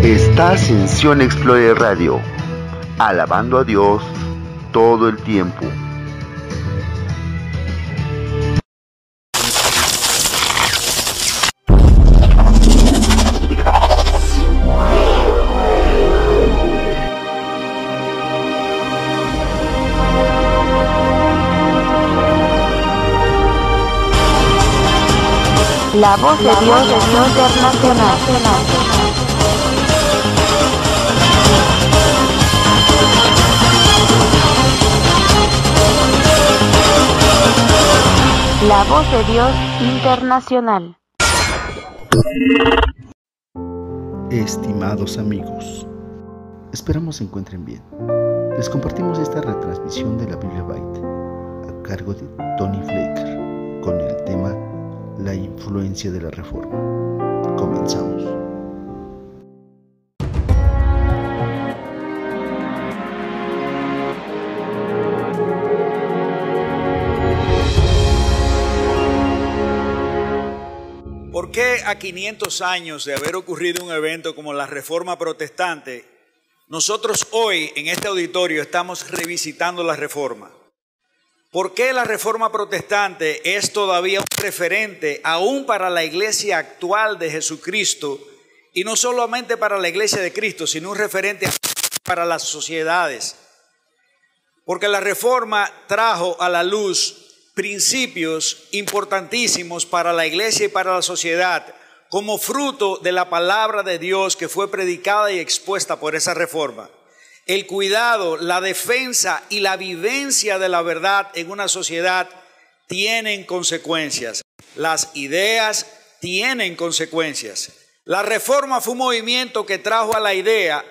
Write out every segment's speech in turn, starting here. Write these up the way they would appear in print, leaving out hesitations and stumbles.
Estás en Sion Explorer Radio, alabando a Dios todo el tiempo. La voz de Dios internacional. La voz de Dios internacional. Estimados amigos, esperamos se encuentren bien. Les compartimos esta retransmisión de la Biblia Byte a cargo de Tony Flaker con el tema La influencia de la Reforma. Comenzamos. ¿Por qué a 500 años de haber ocurrido un evento como la Reforma Protestante, nosotros hoy en este auditorio estamos revisitando la Reforma? ¿Por qué la Reforma Protestante es todavía un referente aún para la iglesia actual de Jesucristo? Y no solamente para la iglesia de Cristo, sino un referente para las sociedades. Porque la Reforma trajo a la luz principios importantísimos para la iglesia y para la sociedad, como fruto de la palabra de Dios que fue predicada y expuesta por esa reforma. El cuidado, la defensa y la vivencia de la verdad en una sociedad tienen consecuencias. Las ideas tienen consecuencias. La reforma fue un movimiento que trajo a la iglesia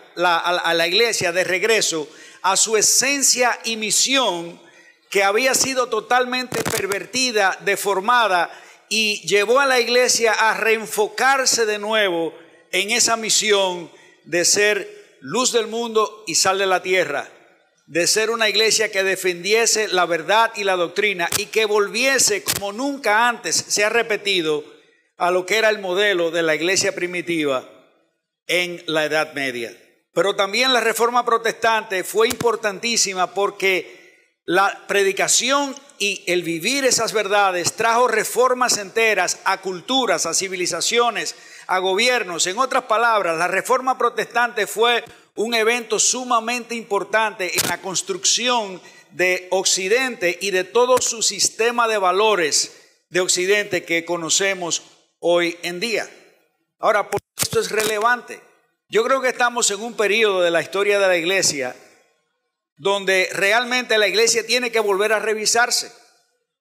de regreso a su esencia y misión, que había sido totalmente pervertida, deformada, y llevó a la iglesia a reenfocarse de nuevo en esa misión de ser luz del mundo y sal de la tierra, de ser una iglesia que defendiese la verdad y la doctrina y que volviese como nunca antes se ha repetido a lo que era el modelo de la iglesia primitiva en la Edad Media. Pero también la Reforma Protestante fue importantísima porque la predicación y el vivir esas verdades trajo reformas enteras a culturas, a civilizaciones, a gobiernos. En otras palabras, la Reforma Protestante fue un evento sumamente importante en la construcción de Occidente y de todo su sistema de valores de Occidente que conocemos hoy en día. Ahora, ¿por qué esto es relevante? Yo creo que estamos en un periodo de la historia de la iglesia donde realmente la iglesia tiene que volver a revisarse.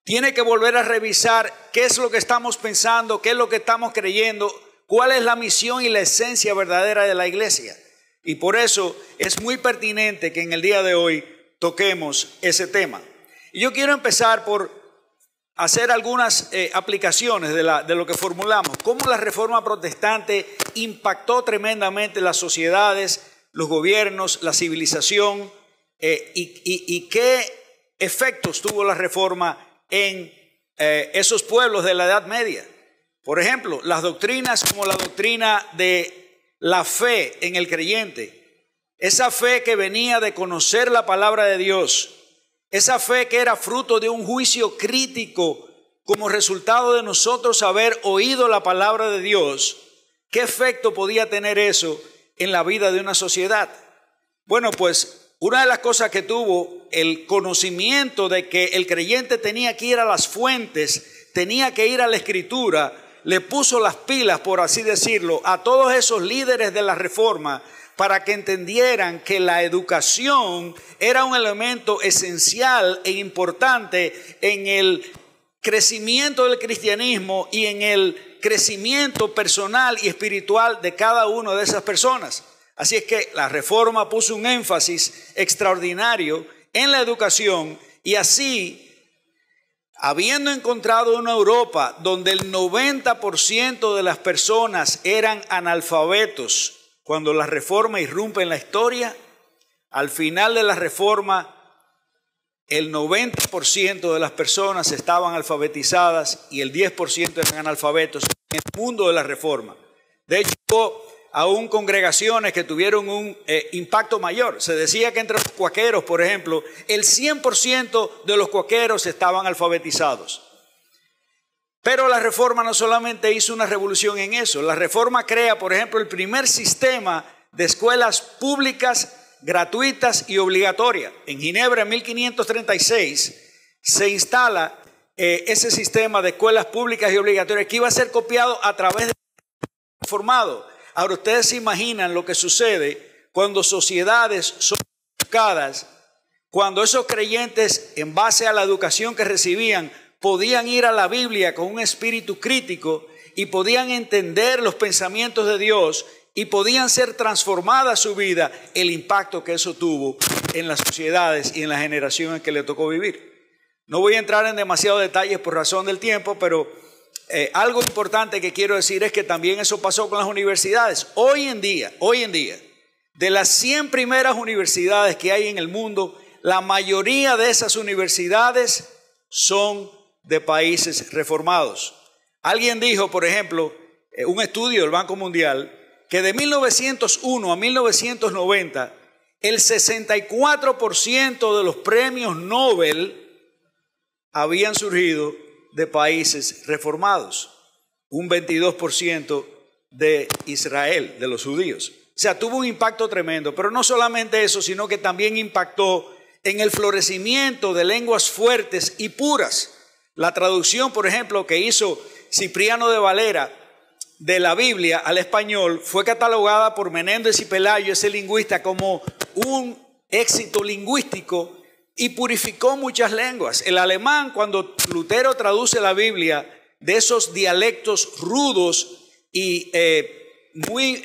Tiene que volver a revisar qué es lo que estamos pensando, qué es lo que estamos creyendo, cuál es la misión y la esencia verdadera de la iglesia. Y por eso es muy pertinente que en el día de hoy toquemos ese tema. Y yo quiero empezar por hacer algunas aplicaciones de lo que formulamos. Cómo la Reforma Protestante impactó tremendamente las sociedades, los gobiernos, la civilización, y qué efectos tuvo la Reforma en esos pueblos de la Edad Media. Por ejemplo, las doctrinas como la doctrina de la fe en el creyente, esa fe que venía de conocer la palabra de Dios, esa fe que era fruto de un juicio crítico como resultado de nosotros haber oído la palabra de Dios. ¿Qué efecto podía tener eso en la vida de una sociedad? Bueno, pues una de las cosas que tuvo el conocimiento de que el creyente tenía que ir a las fuentes, tenía que ir a la Escritura, le puso las pilas, por así decirlo, a todos esos líderes de la Reforma para que entendieran que la educación era un elemento esencial e importante en el crecimiento del cristianismo y en el crecimiento personal y espiritual de cada una de esas personas. Así es que la Reforma puso un énfasis extraordinario en la educación y así, habiendo encontrado una Europa donde el 90% de las personas eran analfabetos, cuando la Reforma irrumpe en la historia, al final de la Reforma, el 90% de las personas estaban alfabetizadas y el 10% eran analfabetos en el mundo de la Reforma. De hecho, aún congregaciones que tuvieron un impacto mayor. Se decía que entre los cuáqueros, por ejemplo, el 100% de los cuáqueros estaban alfabetizados. Pero la Reforma no solamente hizo una revolución en eso. La Reforma crea, por ejemplo, el primer sistema de escuelas públicas, gratuitas y obligatorias. En Ginebra, en 1536, se instala ese sistema de escuelas públicas y obligatorias que iba a ser copiado a través del reformado. Ahora, ustedes se imaginan lo que sucede cuando sociedades son educadas, cuando esos creyentes, en base a la educación que recibían, podían ir a la Biblia con un espíritu crítico y podían entender los pensamientos de Dios y podían ser transformada su vida, el impacto que eso tuvo en las sociedades y en las generaciones que le tocó vivir. No voy a entrar en demasiados detalles por razón del tiempo, pero algo importante que quiero decir es que también eso pasó con las universidades. Hoy en día, de las 100 primeras universidades que hay en el mundo, la mayoría de esas universidades son de países reformados. Alguien dijo, por ejemplo, un estudio del Banco Mundial, que de 1901 a 1990, el 64% de los premios Nobel habían surgido de países reformados, un 22% de Israel, de los judíos. O sea, tuvo un impacto tremendo, pero no solamente eso, sino que también impactó en el florecimiento de lenguas fuertes y puras. La traducción, por ejemplo, que hizo Cipriano de Valera de la Biblia al español fue catalogada por Menéndez y Pelayo, ese lingüista, como un éxito lingüístico y purificó muchas lenguas. El alemán, cuando Lutero traduce la Biblia de esos dialectos rudos y muy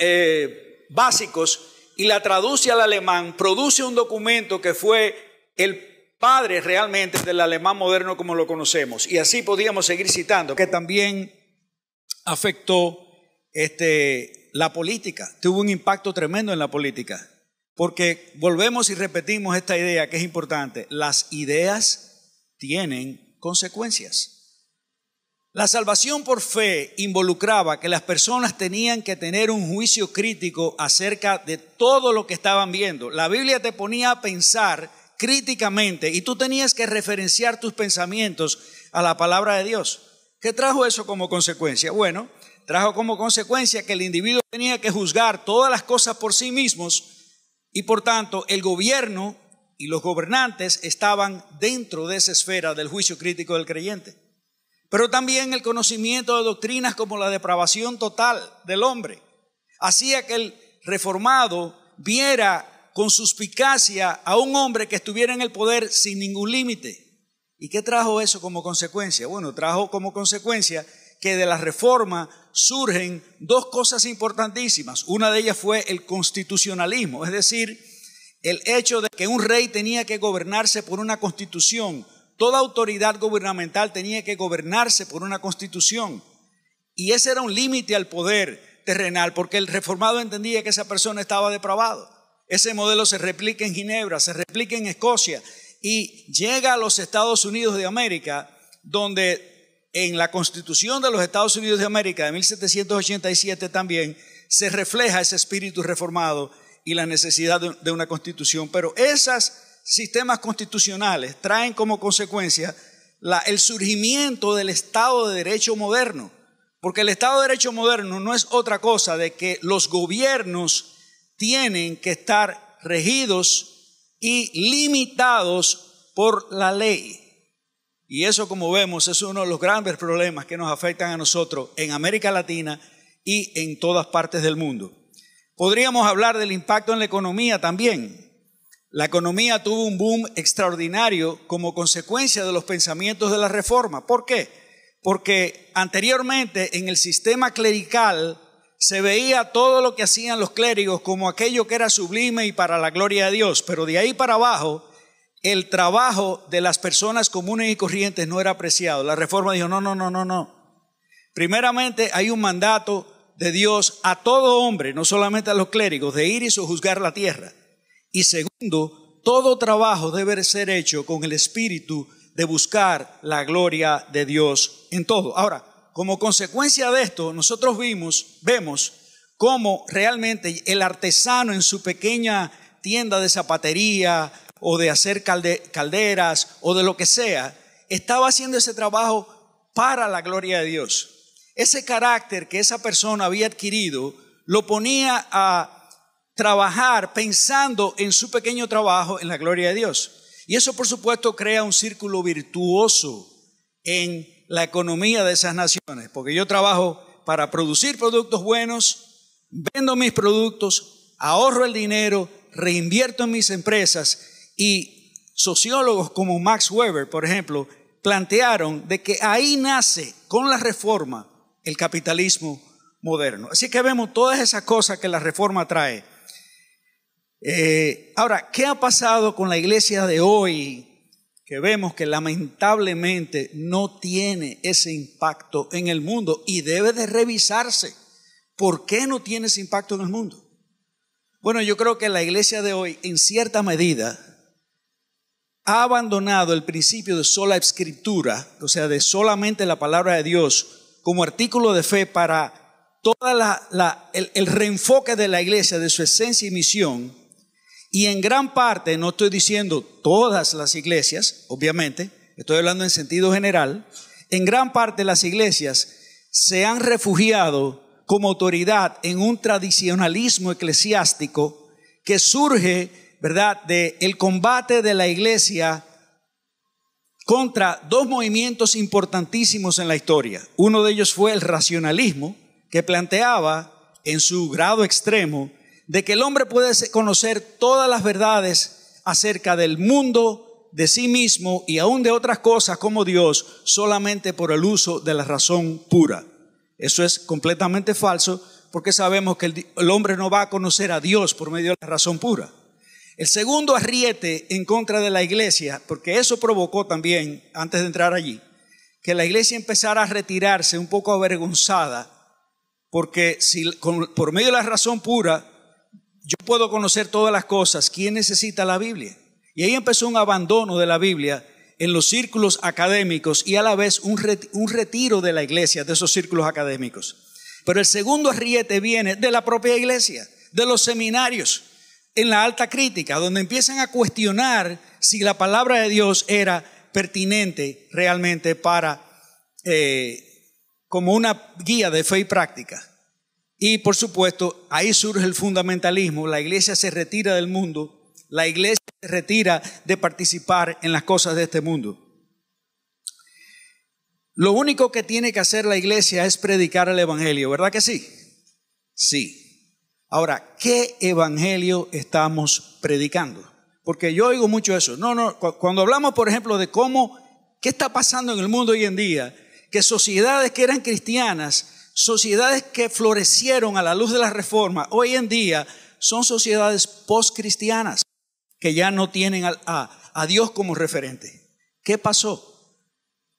básicos y la traduce al alemán, produce un documento que fue el padre realmente del alemán moderno como lo conocemos. Y así podíamos seguir citando, que también afectó la política, tuvo un impacto tremendo en la política, porque volvemos y repetimos esta idea que es importante: las ideas tienen consecuencias. La salvación por fe involucraba que las personas tenían que tener un juicio crítico acerca de todo lo que estaban viendo. La Biblia te ponía a pensar críticamente y tú tenías que referenciar tus pensamientos a la palabra de Dios. ¿Qué trajo eso como consecuencia? Bueno, trajo como consecuencia que el individuo tenía que juzgar todas las cosas por sí mismos y por tanto el gobierno y los gobernantes estaban dentro de esa esfera del juicio crítico del creyente. Pero también el conocimiento de doctrinas como la depravación total del hombre hacía que el reformado viera con suspicacia a un hombre que estuviera en el poder sin ningún límite. ¿Y qué trajo eso como consecuencia? Bueno, trajo como consecuencia que de la reforma surgen dos cosas importantísimas. Una de ellas fue el constitucionalismo, es decir, el hecho de que un rey tenía que gobernarse por una constitución. Toda autoridad gubernamental tenía que gobernarse por una constitución. Y ese era un límite al poder terrenal, porque el reformado entendía que esa persona estaba depravado. Ese modelo se replica en Ginebra, se replica en Escocia y llega a los Estados Unidos de América, donde en la Constitución de los Estados Unidos de América de 1787 también se refleja ese espíritu reformado y la necesidad de una constitución. Pero esos sistemas constitucionales traen como consecuencia el surgimiento del Estado de Derecho moderno, porque el Estado de Derecho moderno no es otra cosa de que los gobiernos tienen que estar regidos y limitados por la ley. Y eso, como vemos, es uno de los grandes problemas que nos afectan a nosotros en América Latina y en todas partes del mundo. Podríamos hablar del impacto en la economía también. La economía tuvo un boom extraordinario como consecuencia de los pensamientos de la reforma. ¿Por qué? Porque anteriormente en el sistema clerical se veía todo lo que hacían los clérigos como aquello que era sublime y para la gloria de Dios, pero de ahí para abajo el trabajo de las personas comunes y corrientes no era apreciado. La reforma dijo no. Primeramente hay un mandato de Dios a todo hombre, no solamente a los clérigos, de ir y sojuzgar la tierra. Y segundo, todo trabajo debe ser hecho con el espíritu de buscar la gloria de Dios en todo. Ahora, como consecuencia de esto, nosotros vemos cómo realmente el artesano en su pequeña tienda de zapatería o de hacer calderas o de lo que sea, estaba haciendo ese trabajo para la gloria de Dios. Ese carácter que esa persona había adquirido lo ponía a trabajar pensando en su pequeño trabajo en la gloria de Dios. Y eso, por supuesto, crea un círculo virtuoso en la economía de esas naciones, porque yo trabajo para producir productos buenos, vendo mis productos, ahorro el dinero, reinvierto en mis empresas. Y sociólogos como Max Weber, por ejemplo, plantearon de que ahí nace con la reforma el capitalismo moderno. Así que vemos todas esas cosas que la reforma trae. Ahora, ¿qué ha pasado con la iglesia de hoy? Que vemos que lamentablemente no tiene ese impacto en el mundo y debe de revisarse. ¿Por qué no tiene ese impacto en el mundo? Bueno, yo creo que la iglesia de hoy, en cierta medida, ha abandonado el principio de sola escritura, o sea, de solamente la palabra de Dios como artículo de fe para toda el reenfoque de la iglesia, de su esencia y misión. Y en gran parte, no estoy diciendo todas las iglesias, obviamente, estoy hablando en sentido general, en gran parte las iglesias se han refugiado como autoridad en un tradicionalismo eclesiástico que surge, ¿verdad?, del combate de la iglesia contra dos movimientos importantísimos en la historia. Uno de ellos fue el racionalismo, que planteaba en su grado extremo de que el hombre puede conocer todas las verdades acerca del mundo, de sí mismo y aún de otras cosas como Dios, solamente por el uso de la razón pura. Eso es completamente falso, porque sabemos que el hombre no va a conocer a Dios por medio de la razón pura. El segundo arriete en contra de la iglesia, porque eso provocó también, antes de entrar allí, que la iglesia empezara a retirarse un poco avergonzada, porque si por medio de la razón pura yo puedo conocer todas las cosas, ¿quién necesita la Biblia? Y ahí empezó un abandono de la Biblia en los círculos académicos y a la vez un retiro de la iglesia de esos círculos académicos. Pero el segundo arriete viene de la propia iglesia, de los seminarios, en la alta crítica, donde empiezan a cuestionar si la palabra de Dios era pertinente realmente para como una guía de fe y práctica. Y por supuesto, ahí surge el fundamentalismo. La iglesia se retira del mundo, la iglesia se retira de participar en las cosas de este mundo. Lo único que tiene que hacer la iglesia es predicar el evangelio, ¿verdad que sí? Sí. Ahora, ¿qué evangelio estamos predicando? Porque yo oigo mucho eso. Cuando hablamos, por ejemplo, de qué está pasando en el mundo hoy en día, que sociedades que eran cristianas, sociedades que florecieron a la luz de la reforma, hoy en día son sociedades postcristianas que ya no tienen a Dios como referente. ¿Qué pasó?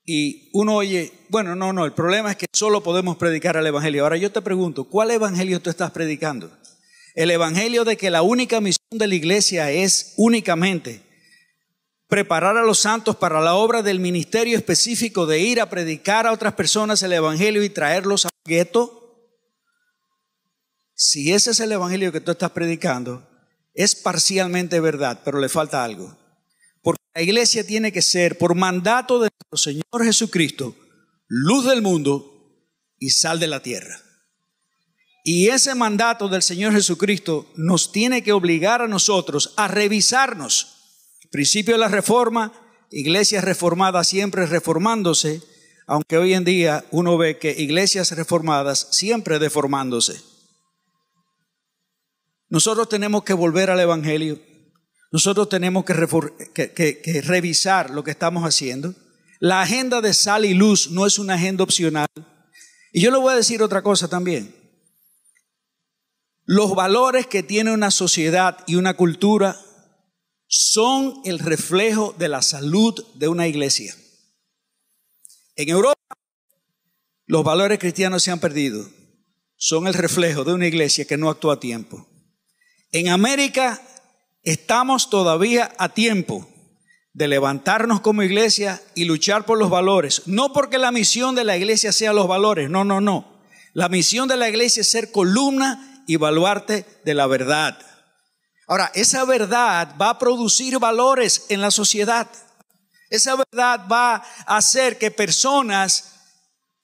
Y uno oye, bueno, el problema es que solo podemos predicar el evangelio. Ahora yo te pregunto, ¿cuál evangelio tú estás predicando? El evangelio de que la única misión de la iglesia es únicamente preparar a los santos para la obra del ministerio específico de ir a predicar a otras personas el evangelio y traerlos al gueto. Si ese es el evangelio que tú estás predicando, es parcialmente verdad, pero le falta algo. Porque la iglesia tiene que ser, por mandato de nuestro Señor Jesucristo, luz del mundo y sal de la tierra. Y ese mandato del Señor Jesucristo nos tiene que obligar a nosotros a revisarnos. Principio de la reforma, iglesias reformadas siempre reformándose, aunque hoy en día uno ve que iglesias reformadas siempre deformándose. Nosotros tenemos que volver al evangelio. Nosotros tenemos que revisar lo que estamos haciendo. La agenda de sal y luz no es una agenda opcional. Y yo le voy a decir otra cosa también. Los valores que tiene una sociedad y una cultura son el reflejo de la salud de una iglesia. En Europa, los valores cristianos se han perdido. Son el reflejo de una iglesia que no actúa a tiempo. En América, estamos todavía a tiempo de levantarnos como iglesia y luchar por los valores. No porque la misión de la iglesia sea los valores, no. La misión de la iglesia es ser columna y baluarte de la verdad. Ahora, esa verdad va a producir valores en la sociedad. Esa verdad va a hacer que personas,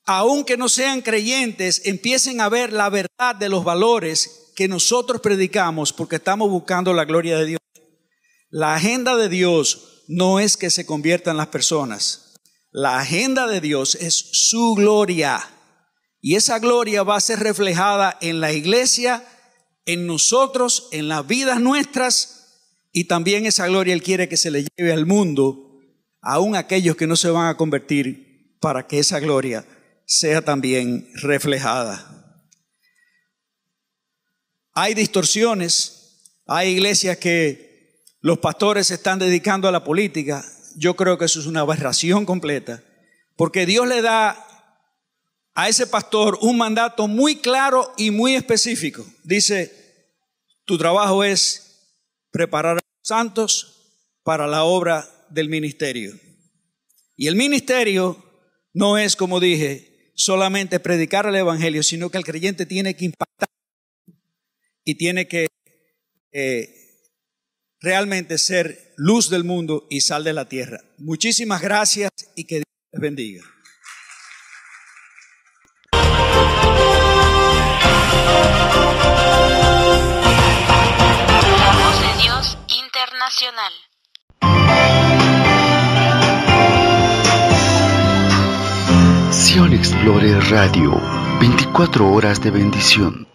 aunque no sean creyentes, empiecen a ver la verdad de los valores que nosotros predicamos porque estamos buscando la gloria de Dios. La agenda de Dios no es que se conviertan las personas. La agenda de Dios es su gloria. Y esa gloria va a ser reflejada en la iglesia, en nosotros, en las vidas nuestras. Y también esa gloria Él quiere que se le lleve al mundo, aún aquellos que no se van a convertir, para que esa gloria sea también reflejada. Hay distorsiones, hay iglesias que los pastores se están dedicando a la política. Yo creo que eso es una aberración completa, porque Dios le da a ese pastor un mandato muy claro y muy específico. Dice, tu trabajo es preparar a los santos para la obra del ministerio. Y el ministerio no es, como dije, solamente predicar el evangelio, sino que el creyente tiene que impactar y tiene que realmente ser luz del mundo y sal de la tierra. Muchísimas gracias y que Dios les bendiga. La voz de Dios internacional. Sion Explorer Radio, 24 horas de bendición.